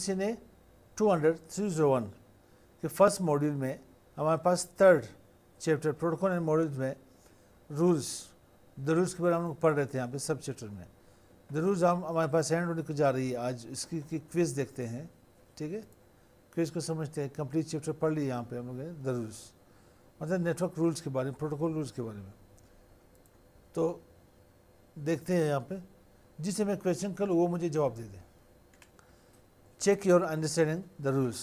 UGC ने 301 के first module में हमारे पास third chapter protocol and modules में रूल्स, द रूल्स के बारे में हम लोग पढ़ रहे थे यहाँ पे सब चैप्टर में। द रूल्स हम हमारे पास एंड होने को जा रही है आज, इसकी क्विज देखते हैं, ठीक है, क्विज को समझते हैं। कंप्लीट चैप्टर पढ़ लिया यहाँ पे हम लोग द रूल्स, मतलब नेटवर्क रूल्स के बारे में, प्रोटोकॉल रूल्स के बारे में। तो देखते हैं यहाँ पे, जिसे मैं क्वेश्चन करूँ वो मुझे जवाब दे दे। Check your understanding the rules.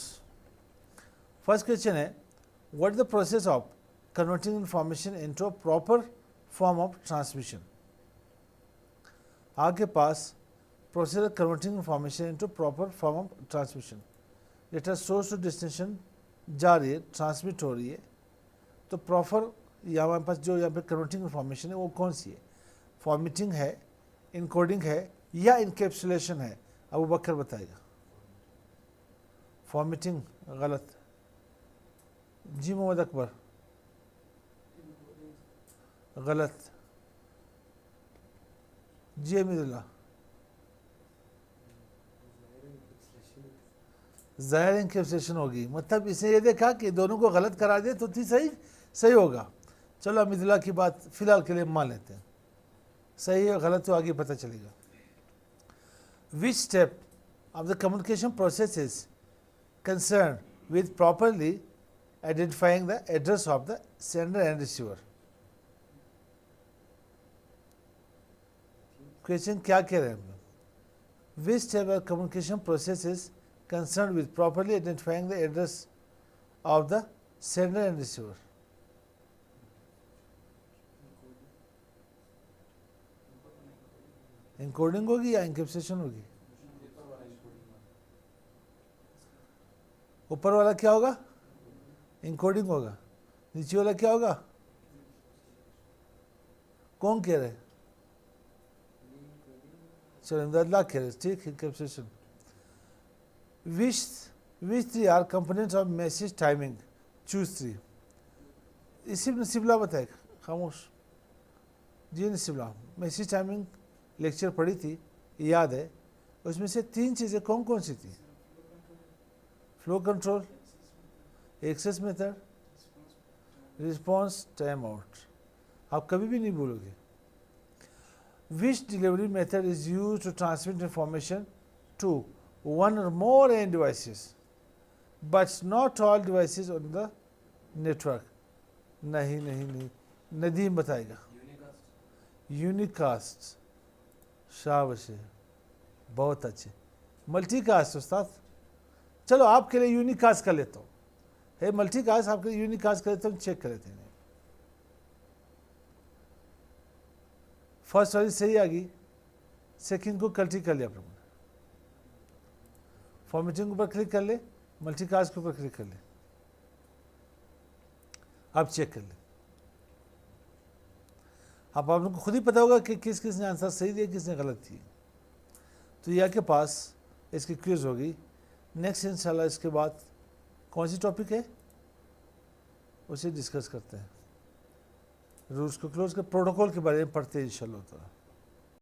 First question है, what is the process of converting information into a proper form of transmission. आपके पास process of converting information into proper form of transmission, data source to destination जा रही है, transmit हो रही है, तो प्रॉपर या हमारे पास जो यहाँ पे कन्वर्टिंग इंफॉर्मेशन है वो कौन सी है? फॉर्मेटिंग है, इनकोडिंग है या इनकेप्सुलेशन है? अबू बकर बताएगा। फॉर्मेटिंग गलत। जी मोहम्मद अकबर गलत। जी अमीरुल्लाह ज़ाहिर इनकेप्सुलेशन होगी। मतलब इसने ये देखा कि दोनों को गलत करा दिया तो सही होगा। चलो अमीरुल्लाह की बात फिलहाल के लिए मान लेते हैं, सही है गलत तो आगे पता चलेगा। Which step of the communication process is concern with properly identifying the address of the sender and receiver. Question क्या कह रहे हैं? Which step of communication process is concern with properly identifying the address of the sender and receiver. Encoding होगी या encapsulation होगी? ऊपर वाला क्या होगा? इनकोडिंग होगा। नीचे वाला क्या होगा? कौन कह रहे? चलो इमदादुल्लाह कह रहे, ठीक। Encapsulation. Which three are components of message timing? Choose three. इसी नसीबला बताएगा, खामोश। जी नसीबला, मैसेज टाइमिंग लेक्चर पढ़ी थी, याद है? उसमें से तीन चीज़ें कौन कौन सी थी? Flow control, access method, response time out. आप कभी भी नहीं भूलोगे। Which delivery method is use to transmit information to one or more end devices but not all devices on the network? नहीं, नदीम बताएगा। यूनिकास्ट। शाबाश, बहुत अच्छे। मल्टीकास्ट उस्ताद। चलो आपके लिए यूनिकास्ट कर लेता हूँ, है मल्टीकास्ट आपके लिए यूनिकास्ट कर लेता हूँ, चेक कर लेते हैं। फर्स्ट वाली सही आ गई, सेकंड को कल्टी कर लिया आप लोगों ने। फॉर्मेटिंग के ऊपर क्लिक कर ले, मल्टीकास्ट के ऊपर क्लिक कर ले, आप चेक कर ले। अब आप लोगों को खुद ही पता होगा कि किसने आंसर सही दिया, किसने गलत दिया। तो यह के पास इसकी क्विज होगी। नेक्स्ट इंशाल्लाह इसके बाद कौन सी टॉपिक है उसे डिस्कस करते हैं। रूल्स को क्लोज कर प्रोटोकॉल के बारे में पढ़ते हैं इंशाल्लाह।